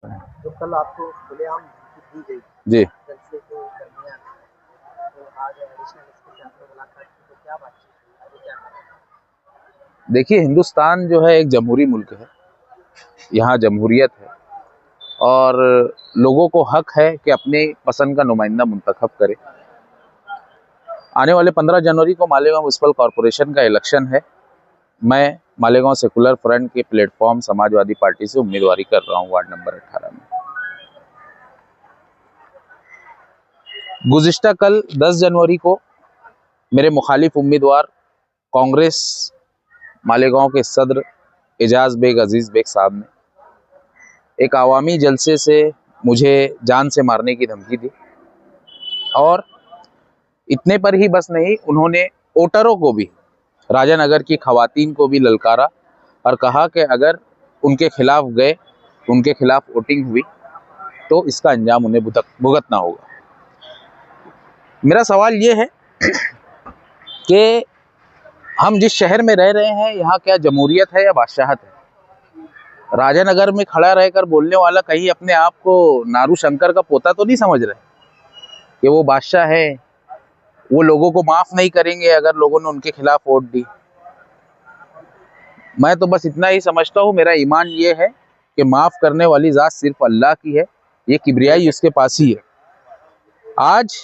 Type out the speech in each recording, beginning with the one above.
तो कल आपको खुलेआम धमकी दी गई जी जलसे के दरमियान, तो आज एडिशनल एसपी से आपने मुलाकात की, तो क्या बातचीत हुई, आगे क्या करें? देखिए, हिंदुस्तान जो है एक जमहूरी मुल्क है। यहाँ जमहूरियत है और लोगों को हक है कि अपने पसंद का नुमाइंदा मुंतखब करे। आने वाले 15 जनवरी को मालेगांव म्युनिसिपल कॉरपोरेशन का इलेक्शन है। मैं मालेगांव सेकुलर फ्रंट के प्लेटफॉर्म समाजवादी पार्टी से उम्मीदवारी कर रहा हूँ वार्ड नंबर 18 में। गुज़िश्ता कल 10 जनवरी को मेरे मुखालिफ उम्मीदवार कांग्रेस मालेगांव के सदर एजाज बेग अजीज बेग साहब ने एक आवामी जलसे से मुझे जान से मारने की धमकी दी और इतने पर ही बस नहीं, उन्होंने वोटरों को भी, राजानगर की खवातीन को भी ललकारा और कहा कि अगर उनके खिलाफ गए, उनके खिलाफ वोटिंग हुई तो इसका अंजाम उन्हें भुगतना होगा। मेरा सवाल ये है कि हम जिस शहर में रह रहे हैं, यहाँ क्या जमहूरियत है या बादशाहत है? राजानगर में खड़ा रहकर बोलने वाला कहीं अपने आप को नारू शंकर का पोता तो नहीं समझ रहे कि वो बादशाह है, वो लोगों को माफ नहीं करेंगे अगर लोगों ने उनके खिलाफ वोट दी? मैं तो बस इतना ही समझता हूँ, मेरा ईमान ये है कि माफ करने वाली जात सिर्फ अल्लाह की है, ये किबरियाई उसके पास ही है। आज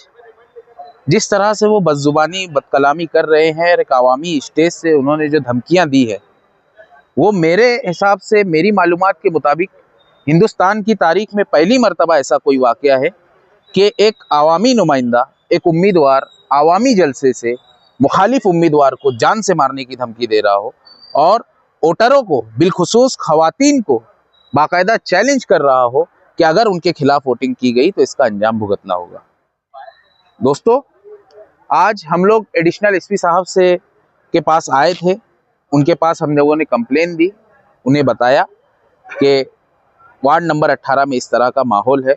जिस तरह से वो बदजुबानी बदकलामी कर रहे हैं, एक आवामी स्टेज से उन्होंने जो धमकियां दी है, वो मेरे हिसाब से, मेरी मालूमात के मुताबिक हिंदुस्तान की तारीख में पहली मर्तबा ऐसा कोई वाकया है कि एक आवामी नुमाइंदा, एक उम्मीदवार आवामी जलसे से मुखालिफ उम्मीदवार को जान से मारने की धमकी दे रहा हो और वोटरों को, बिलखुसूस खवातीन को बाकायदा चैलेंज कर रहा हो कि अगर उनके खिलाफ वोटिंग की गई तो इसका अंजाम भुगतना होगा। दोस्तों, आज हम लोग एडिशनल एसपी साहब से के पास आए थे। उनके पास हम लोगों ने कंप्लेन दी, उन्हें बताया कि वार्ड नंबर 18 में इस तरह का माहौल है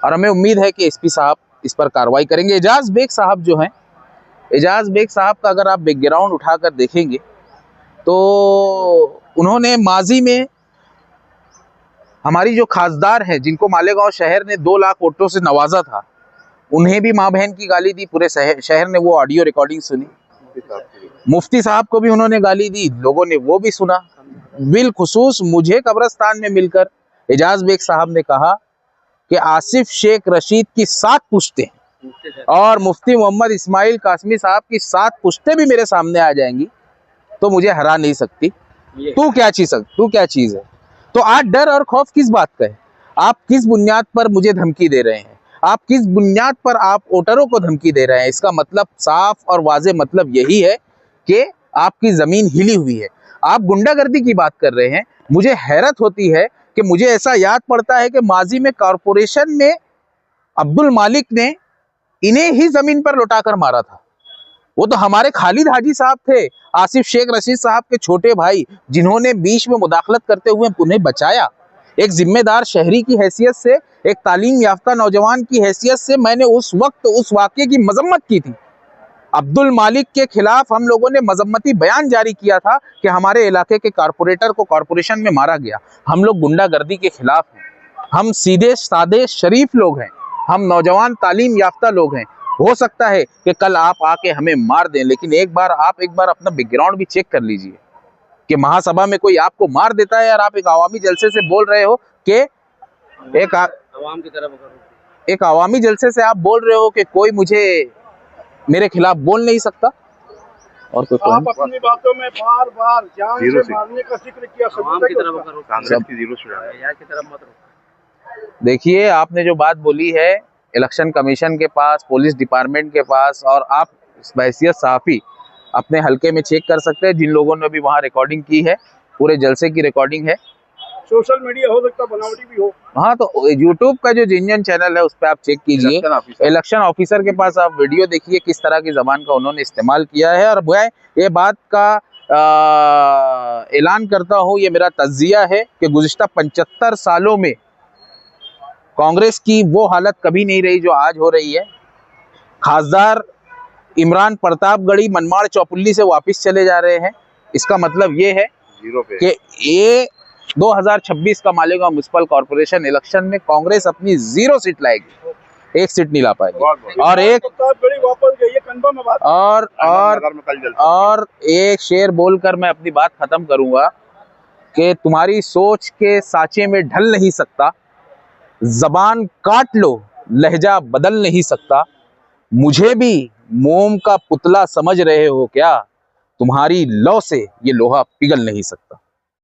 और हमें उम्मीद है कि एसपी साहब इस पर कार्रवाई करेंगे। एजाज बेग साहब जो हैं, एजाज बेग साहब का अगर आप बैकग्राउंड उठाकर देखेंगे तो उन्होंने माजी में हमारी जो खासदार हैं, जिनको मालेगांव शहर ने 2 लाख वोटों से नवाजा था, उन्हें भी माँ बहन की गाली दी। पूरे शहर ने वो ऑडियो रिकॉर्डिंग सुनी। मुफ्ती साहब को भी उन्होंने गाली दी, लोगों ने वो भी सुना। बिलखुसूस मुझे कब्रिस्तान में मिलकर एजाज बेग साहब ने कहा कि आसिफ शेख रशीद की 7 पुश्तें और मुफ्ती मोहम्मद इस्माइल कासमी साहब की 7 पुश्तें भी मेरे सामने आ जाएंगी तो मुझे हरा नहीं सकती। तू क्या चीज है? तो आज डर और खौफ किस बात का है? आप किस बुनियाद पर मुझे धमकी दे रहे हैं? आप किस बुनियाद पर आप वोटरों को धमकी दे रहे हैं? इसका मतलब साफ और वाजे मतलब यही है कि आपकी जमीन हिली हुई है। आप गुंडागर्दी की बात कर रहे हैं। मुझे हैरत होती है कि मुझे ऐसा याद पड़ता है कि माजी में कॉरपोरेशन में अब्दुल मालिक ने इन्हें ही जमीन पर लौटाकर मारा था। वो तो हमारे खालिद हाजी साहब थे, आसिफ शेख रशीद साहब के छोटे भाई, जिन्होंने बीच में मुदाखलत करते हुए उन्हें बचाया। एक जिम्मेदार शहरी की हैसियत से, एक तालीम याफ्ता नौजवान की हैसियत से मैंने उस वक्त उस वाक़े की मजम्मत की थी। अब्दुल मालिक के खिलाफ हम लोगों ने मजम्मती बयान जारी किया था कि हमारे इलाके के कारपोरेटर को कॉरपोरेशन में मारा गया। हम लोग गुंडागर्दी के खिलाफ हैं। हम सीधे सादे शरीफ लोग हैं। हम नौजवान तालीम याफ्ता लोग हैं। हो सकता है कि कल आप आके हमें मार दें, लेकिन एक बार अपना बैकग्राउंड भी चेक कर लीजिए कि महासभा में कोई आपको मार देता है और आप एक आवामी जलसे से बोल रहे हो कि एक आवामी जलसे से आप बोल रहे हो कि कोई मुझे मेरे खिलाफ बोल नहीं सकता। और कोई आप अपनी बातों में बार-बार जान से मारने का जिक्र किया, देखिए, आपने जो बात बोली है इलेक्शन कमीशन के पास, पुलिस डिपार्टमेंट के पास, और आप बहैसियत सहाफ़ी अपने हल्के में चेक कर सकते हैं। जिन लोगों ने भी वहाँ रिकॉर्डिंग की है, पूरे जलसे की रिकॉर्डिंग है। सोशल मीडिया हो सकता बनावटी भी हो। हाँ, तो यूट्यूब का जो जिंजन चैनल है उस पर आप चेक कीजिए। इलेक्शन ऑफिसर के पास आप वीडियो देखिए किस तरह की जबान का उन्होंने इस्तेमाल किया है। और मैं ये बात का ऐलान करता हूँ, ये मेरा तज्जिया है कि गुज़िश्ता 75 सालों में कांग्रेस की वो हालत कभी नहीं रही जो आज हो रही है। खासदार इमरान प्रतापगढ़ी मनमाड़ चौपुल्ली से वापस चले जा रहे हैं। इसका मतलब ये है कि ये 2026 का मालेगांव म्युनिसिपल कॉर्पोरेशन इलेक्शन में कांग्रेस अपनी 0 सीट लाएगी, 1 सीट नहीं ला पाएगी। और एक बड़ी वापस गई है कंफर्म है बात। और एक शेर बोलकर मैं अपनी बात खत्म करूंगा कि तुम्हारी सोच के सांचे में ढल नहीं सकता, जबान काट लो लहजा बदल नहीं सकता, मुझे भी मोम का पुतला समझ रहे हो क्या, तुम्हारी लौ से ये लोहा पिघल नहीं सकता।